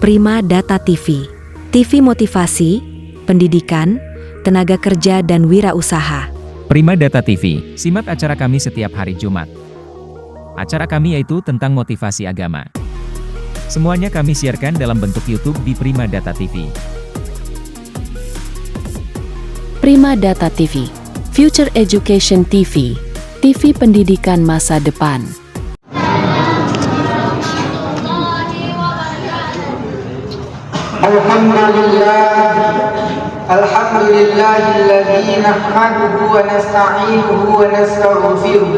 Prima Data TV, TV motivasi, pendidikan, tenaga kerja dan wirausaha. Prima Data TV, simak acara kami setiap hari Jumat. Acara kami yaitu tentang motivasi agama. Semuanya kami siarkan dalam bentuk YouTube di Prima Data TV. Prima Data TV, Future Education TV, TV pendidikan masa depan. Alhamdulillahilladzi nahmaduhu wa nasta'inuhu wa nastaghfiruh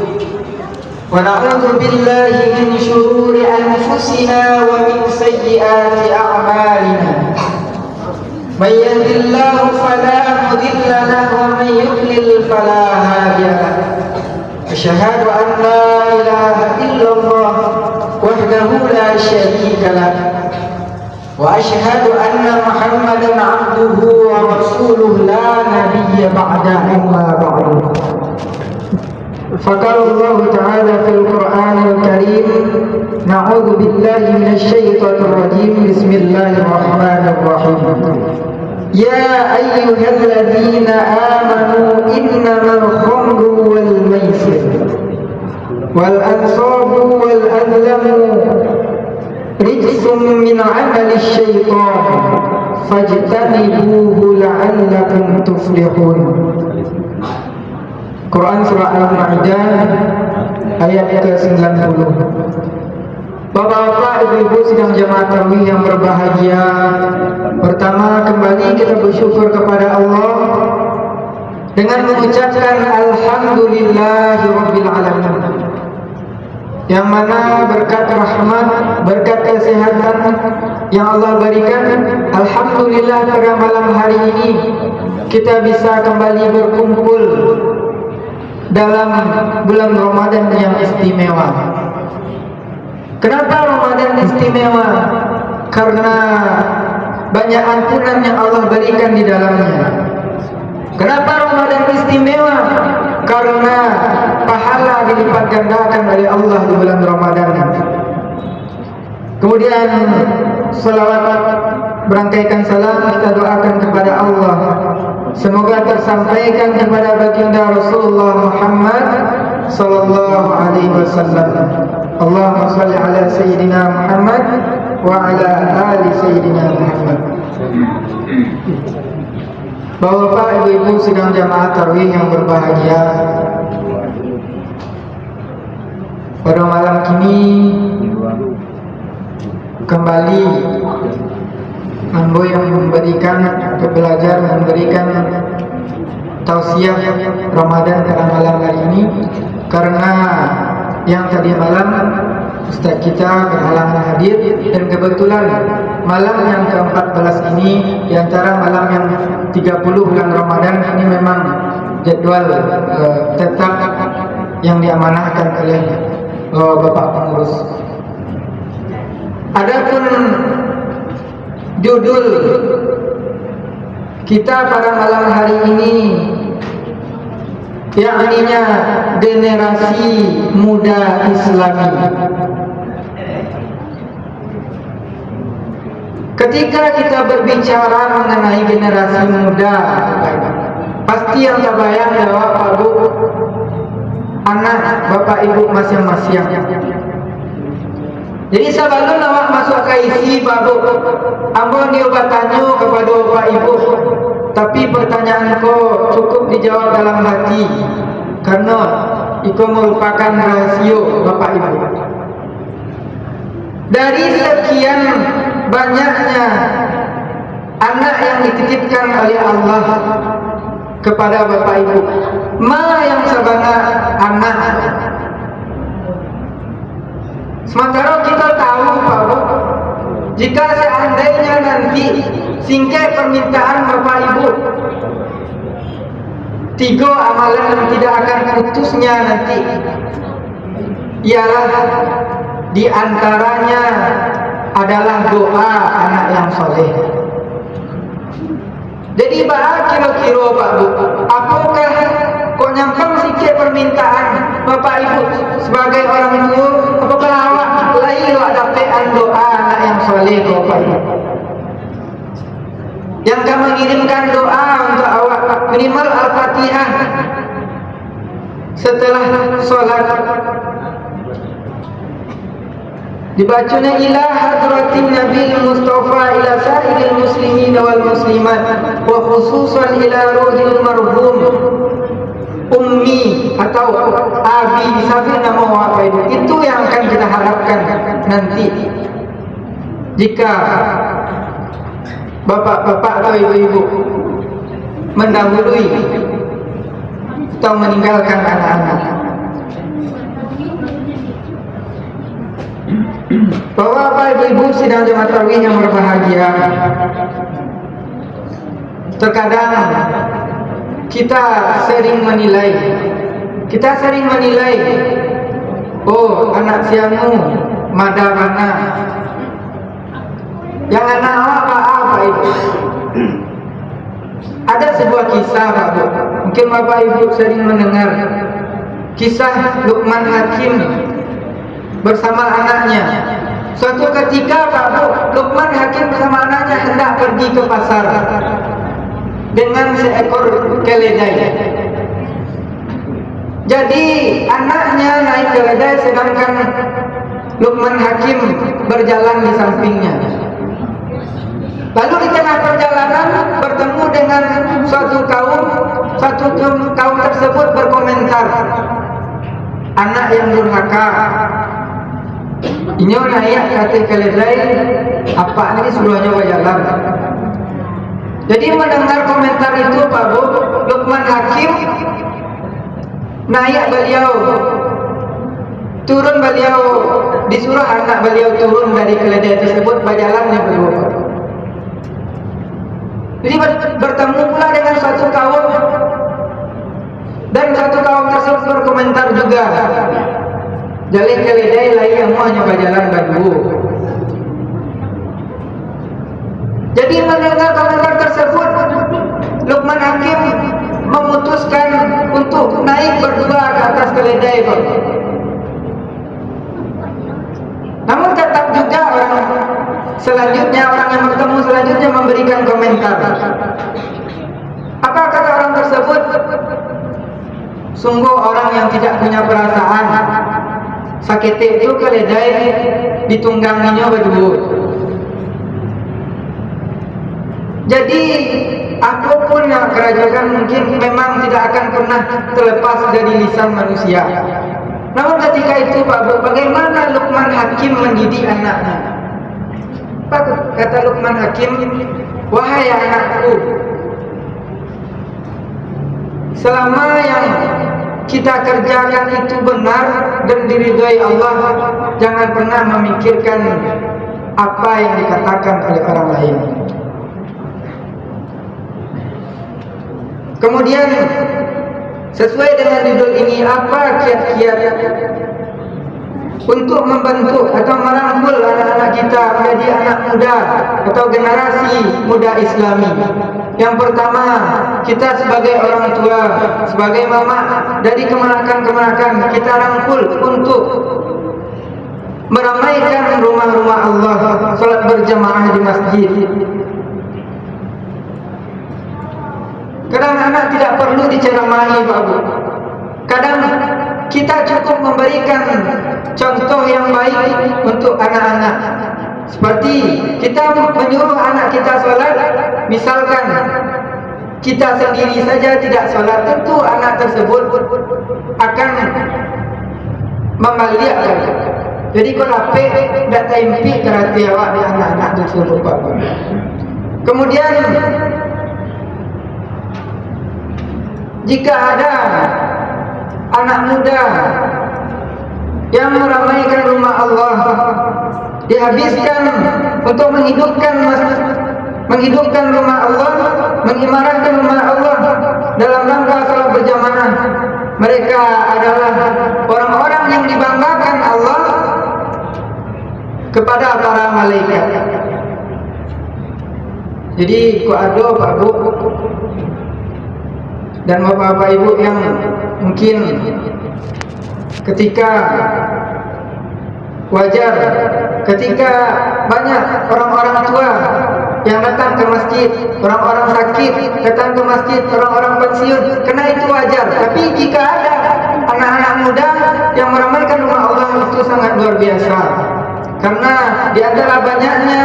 wa na'udzu billahi min shururi anfusina wa min sayyiati a'malina. May yahdihillahu fala mudilla lahu wa may yudlil fala hadiya lahu. Asyhadu an la ilaha illallah wahdahu la syarika lahu wa asyhadu anna Muhammadan abduhu wa rasuluhu la nabiyya ba'da amma ba'du. Faqala Allah ta'ala fil Qur'anil Karim, na'udzu billahi minasy syaithanir rajim. Bismillahirrahmanirrahim. Ya ayyuhalladzina amanu innamal khamru wal maisir wal ansabu wal azlamu rijsum min 'amali syaitan fajtanibuhu la'allakum tuflihun. Quran surah Al-Maidah ayat ke-90. Bapak-bapak, ibu-ibu sidang jemaah tarawih yang berbahagia, pertama kembali kita bersyukur kepada Allah dengan mengucapkan alhamdulillahirabbil alamin, yang mana berkat rahmat, berkat kesehatan yang Allah berikan, alhamdulillah pada malam hari ini kita bisa kembali berkumpul dalam bulan Ramadan yang istimewa. Kenapa Ramadan istimewa? Karena banyak ampunan yang Allah berikan di dalamnya. Kenapa Ramadan istimewa? Karena pahala dilipat gandakan oleh Allah di bulan Ramadan. Kemudian selawat berangkaikan salam kita doakan kepada Allah, semoga tersampaikan kepada baginda Rasulullah Muhammad sallallahu alaihi wasallam. Allahumma shalli ala sayyidina Muhammad wa ala ali sayyidina Muhammad. Bapak, ibu-ibu sidang jamaah tarawih yang berbahagia, pada malam kini kembali Ambo yang memberikan atau belajar memberikan tausiah Ramadan pada malam hari ini, karena yang tadi malam Ustaz kita berhalangan hadir, dan kebetulan malam yang ke-14 ini di antara malam yang 30 bulan Ramadan ini memang jadwal tetap yang diamanahkan oleh Bapak pengurus. Adapun judul kita pada malam hari ini, yakninya generasi muda Islami. Ketika kita berbicara mengenai generasi muda, pasti yang terbayang adalah Pak Bu, anak Bapak Ibu masing-masing. Jadi sebelum awak masuk ke isi Pak Bu, ambo ni obat tanya kepada Bapak Ibu, tapi pertanyaan ko cukup dijawab dalam hati, karena itu merupakan rahasia Bapak Ibu. Dari sekian banyaknya anak yang dititipkan oleh Allah kepada Bapak Ibu, mana yang sebanyak anak? Sementara kita tahu Pak Bu, jika seandainya nanti singkai permintaan Bapak Ibu, 3 amalan yang tidak akan putusnya nanti ialah di antaranya adalah doa anak yang soleh. Jadi kira-kira Pak Bu, apakah kok nyampang sikit permintaan Bapak Ibu sebagai orang tua, apakah awak lain awak dapat doa anak yang soleh Bapak Ibu. Yang akan mengirimkan doa untuk awak minimal Al-Fatihah setelah sholat. Dibacanya ila hadratin Nabil Mustafa ila sa'iril muslimin wal muslimat wa khususan ila ruhil marhum ummi atau abi disabir nama Bapak Ibu. Itu yang akan kita harapkan nanti jika bapak-bapak atau ibu-ibu mendahului atau meninggalkan anak-anak. Bapak-bapak, ibu-ibu sidang jemaah tarawih yang berbahagia, terkadang kita sering menilai, oh anak siamu mada mana, yang anak awak apa itu. Ada sebuah kisah Pak Bu, mungkin Bapak Ibu sering mendengar kisah Luqman Hakim bersama anaknya. Suatu ketika Pak Bu, Luqman Hakim bersama anaknya hendak pergi ke pasar dengan seekor keledai. Jadi anaknya naik keledai sedangkan Luqman Hakim berjalan di sampingnya. Lalu di tengah perjalanan bertemu dengan suatu kaum tersebut berkomentar, anak yang durhaka. Inyo naik kata keledai, apa ini seluruhnya berjalan. Jadi mendengar komentar itu Pak Bu, Luqman Hakim naik beliau, turun beliau, disuruh anak beliau turun dari keledai tersebut berjalannya berdua. Jadi bertemu pula dengan suatu kaum, dan suatu kaum tersebut berkomentar juga, jadi keledai lain yang hanya berjalan berdua. Jadi mendengar komentar tersebut, Luqman Hakim memutuskan untuk naik berdua ke atas keledai. Namun tetap juga orang yang bertemu selanjutnya memberikan komentar. Apa kata orang tersebut? Sungguh orang yang tidak punya perasaan. Sakit itu keledai ditungganginya berdua. Jadi apapun yang kerajaan mungkin memang tidak akan pernah terlepas dari lisan manusia. Namun ketika itu Pak Bu, bagaimana Luqman Hakim mendidik anaknya? Apa kata Luqman Hakim? Wahai anakku, selama yang kita kerjakan itu benar dan diridhai Allah, jangan pernah memikirkan apa yang dikatakan oleh orang lain. Kemudian sesuai dengan judul ini, apa kiat-kiat untuk membentuk atau merangkul anak-anak kita menjadi anak muda atau generasi muda Islami? Yang pertama, kita sebagai orang tua, sebagai mama, dari kemenakan-kemenakan kita rangkul untuk meramaikan rumah-rumah Allah, salat berjamaah di masjid. Kadang anak tidak perlu diceramahi Pak Bu. Kadang kita cukup memberikan contoh yang baik untuk anak-anak. Seperti kita menyuruh anak kita sholat, misalkan kita sendiri saja tidak sholat, tentu anak tersebut akan membalik. Jadi kalau tidak tempi kerati awak di anak-anak tersebut Pak Bu. Kemudian jika ada anak muda yang meramaikan rumah Allah, dihabiskan untuk menghidupkan rumah Allah, mengimarahkan rumah Allah dalam rangka salat berjamaah, mereka adalah orang-orang yang dibanggakan Allah kepada para malaikat. Jadi kuado Pak Bu dan bapak-bapak ibu yang mungkin ketika wajar ketika banyak orang-orang tua yang datang ke masjid, orang-orang sakit datang ke masjid, orang-orang pensiun, karena itu wajar. Tapi jika ada anak-anak muda yang meramaikan rumah Allah, itu sangat luar biasa. Karena di antara banyaknya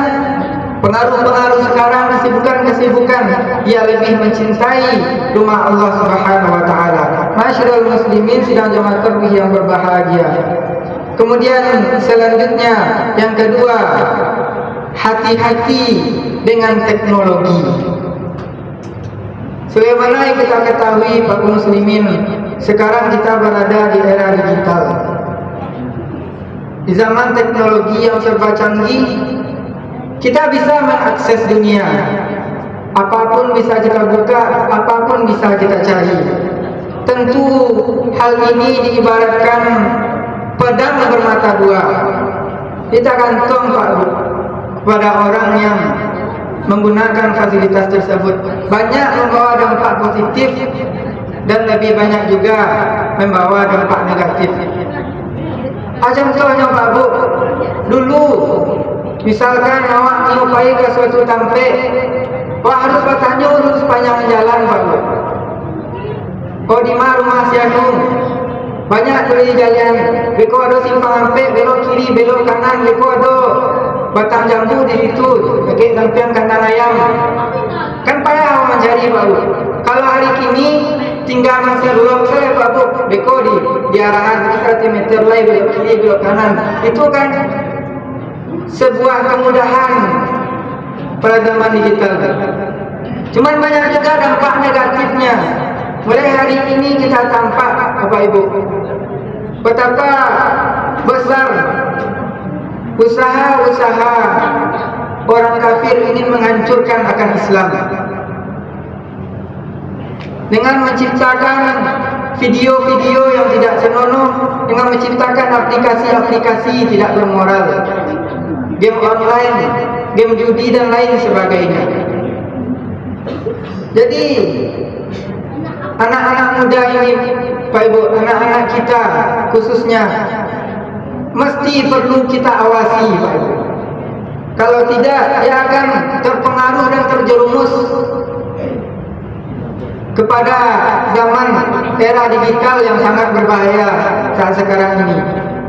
pengaruh-pengaruh sekarang, kesibukan-kesibukan, ia lebih mencintai rumah Allah Subhanahu wa taala. Masyarul muslimin sidang jamaah tarawih yang berbahagia. Kemudian selanjutnya yang kedua, hati-hati dengan teknologi. Sebagaimana yang kita ketahui Pak muslimin, sekarang kita berada di era digital. Di zaman teknologi yang serba canggih, kita bisa mengakses dunia. Apapun bisa kita buka, apapun bisa kita cari. Tentu hal ini diibaratkan pedang bermata dua. Kita gantung Pak kepada orang yang menggunakan fasilitas tersebut. Banyak membawa dampak positif dan lebih banyak juga membawa dampak negatif. Contohnya Pak Bu, dulu misalkan awak menyupai ke suatu tempat, harus bertanya urus sepanjang jalan Pak Bu. Kau di mana rumah sianu? Banyak dari jalan, beko ada simpang ampek, belok kiri, belok kanan, beko ada batang jambu di situ, pakai sampian kandang ayam. Kan payah orang mencari Pak Bu. Kalau hari kini tinggal masih belok saya Pak Bu, beko di arahan 3 meter lain, belok kiri, belok kanan. Itu kan sebuah kemudahan pada zaman digital. Cuman banyak juga dampak negatifnya. Mulai hari ini kita tampak Bapak Ibu, betapa besar usaha-usaha orang kafir ingin menghancurkan akan Islam dengan menciptakan video-video yang tidak senonoh, dengan menciptakan aplikasi-aplikasi tidak bermoral, game online, game judi dan lain sebagainya. Jadi anak-anak muda ini Pak Ibu, anak-anak kita khususnya mesti perlu kita awasi Pak Ibu. Kalau tidak, dia akan terpengaruh dan terjerumus kepada zaman era digital yang sangat berbahaya saat sekarang ini.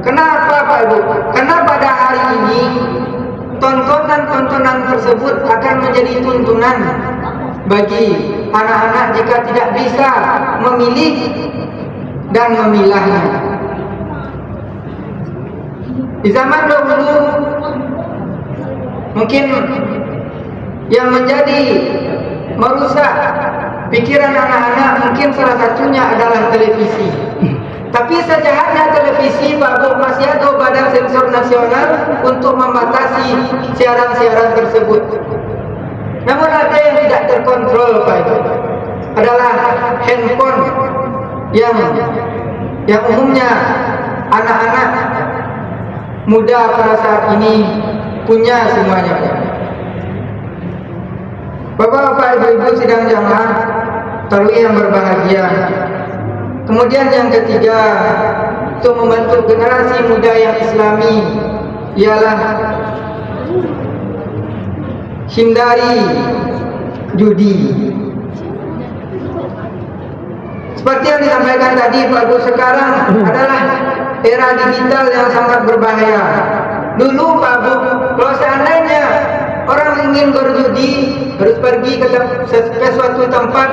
Kenapa Pak Ibu? Karena pada hari ini tontonan-tontonan tersebut akan menjadi tuntunan bagi anak-anak jika tidak bisa memilih dan memilahnya. Di zaman dahulu mungkin yang menjadi merusak pikiran anak-anak mungkin salah satunya adalah televisi. Tapi sejahatnya televisi Pak Bu, masih ada badan sensor nasional untuk membatasi siaran-siaran tersebut. Namun ada yang tidak terkontrol Pak Ibu, adalah handphone yang umumnya anak-anak muda pada saat ini punya semuanya. Bapak-bapak, ibu-ibu sidang jamaah tarawih yang berbahagia. Kemudian yang ketiga, untuk membentuk generasi muda yang islami ialah hindari judi. Seperti yang disampaikan tadi Pak Bu, sekarang adalah era digital yang sangat berbahaya. Dulu Pak Bu, kalau seandainya orang ingin berjudi harus pergi ke suatu tempat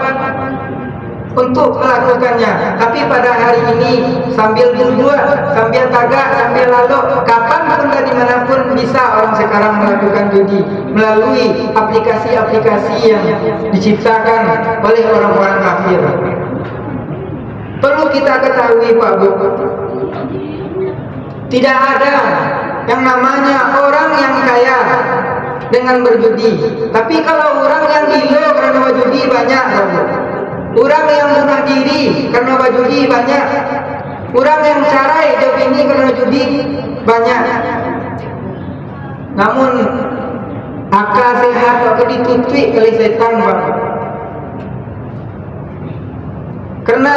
untuk melakukannya. Tapi pada hari ini sambil duduk, sambil tagak, sambil lalu, kapanpun dan dimanapun bisa orang sekarang melakukan judi melalui aplikasi-aplikasi yang diciptakan oleh orang-orang kafir. Perlu kita ketahui Pak Bu, tidak ada yang namanya orang yang kaya dengan berjudi. Tapi kalau orang yang gila karena berjudi banyak Pak Bu. Orang yang bunuh diri karena berjudi banyak. Orang yang cerai jauh ini karena judi banyak. Namun akal sehat kok ditutup oleh setan Pak. Karena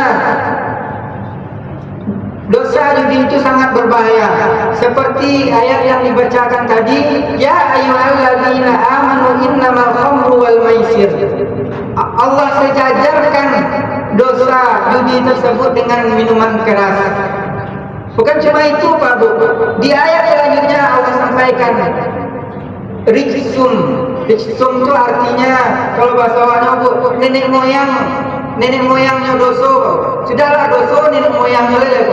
Dosa judi itu sangat berbahaya. Seperti ayat yang dibacakan tadi, ya ayyuhalladzina amanu innamal khamru wal maisir. Allah sejajarkan dosa judi tersebut dengan minuman keras. Bukan cuma itu Pak Bu. Di ayat selanjutnya Allah sampaikan rijsum. Rijsum itu artinya kalau bahasa Awalnya Bu, nenek moyangnya dosa. Sudahlah dosa nenek moyangnya lele.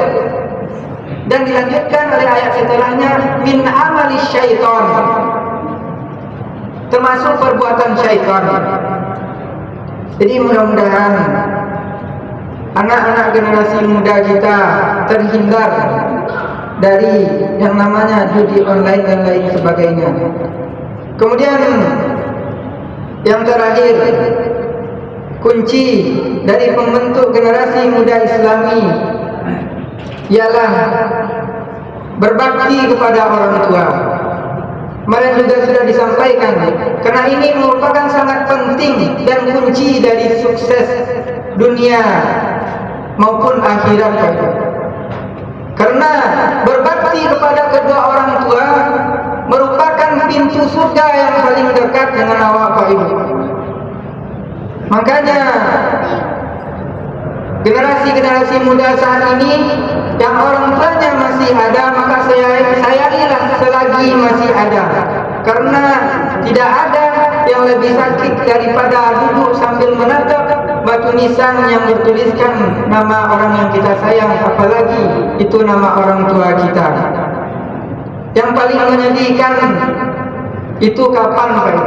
Dan dilanjutkan oleh ayat setelahnya min amali syaitan. Termasuk perbuatan syaitan. Jadi mudah-mudahan anak-anak generasi muda kita terhindar dari yang namanya judi online dan lain sebagainya. Kemudian yang terakhir, kunci dari pembentuk generasi muda Islami ialah berbakti kepada orang tua. Kemarin juga sudah disampaikan, karena ini merupakan sangat penting dan kunci dari sukses dunia maupun akhirat. Karena berbakti kepada kedua orang tua merupakan pintu surga yang paling dekat dengan awak Pak Ibu. Makanya generasi muda saat ini yang orang tuanya masih ada, maka sayangilah selagi masih ada. Karena tidak ada yang lebih sakit daripada duduk sambil menatap batu nisan yang bertuliskan nama orang yang kita sayang, apalagi itu nama orang tua kita. Yang paling menyedihkan itu kapan Pak?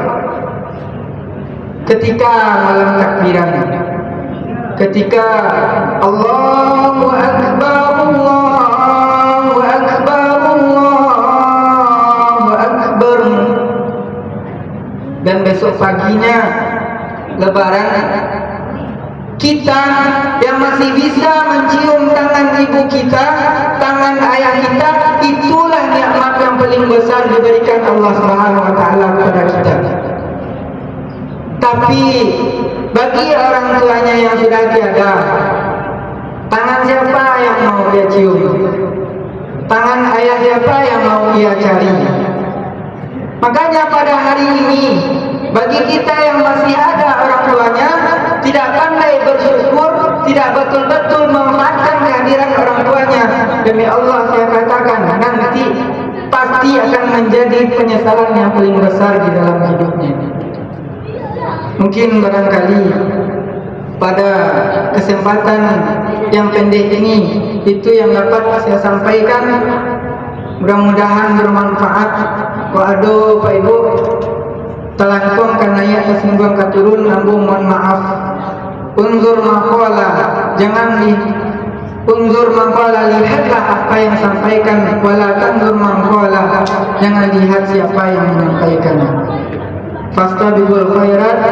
Ketika malam takbiran, ketika Allahu Akbar, Allahu Akbar, Allahu Akbar, dan besok paginya Lebaran, kita yang masih bisa mencium tangan ibu kita, tangan ayah kita, itulah nikmat yang paling besar diberikan Allah Subhanahu wa taala kepada kita. Tapi bagi orang tuanya yang sudah tiada, tangan siapa yang mau dia cium? Tangan ayah siapa yang mau dia cari? Makanya pada hari ini, bagi kita yang masih ada orang tuanya, tidak pandai bersyukur, tidak betul-betul memanfaatkan kehadiran orang tuanya, demi Allah saya katakan, nanti pasti akan menjadi penyesalan yang paling besar di dalam hidupnya. Mungkin barangkali pada kesempatan yang pendek ini itu yang dapat saya sampaikan. Mudah-mudahan bermanfaat. Waduh Pak Ibu, telangkong karena ya tersinggung katurun, nambung mohon maaf. Unzur maqala, jangan unzur maqala, lihatlah apa yang sampaikan, wala tanzur maqala, jangan lihat siapa yang menyampaikan. Fastabiqul khairat,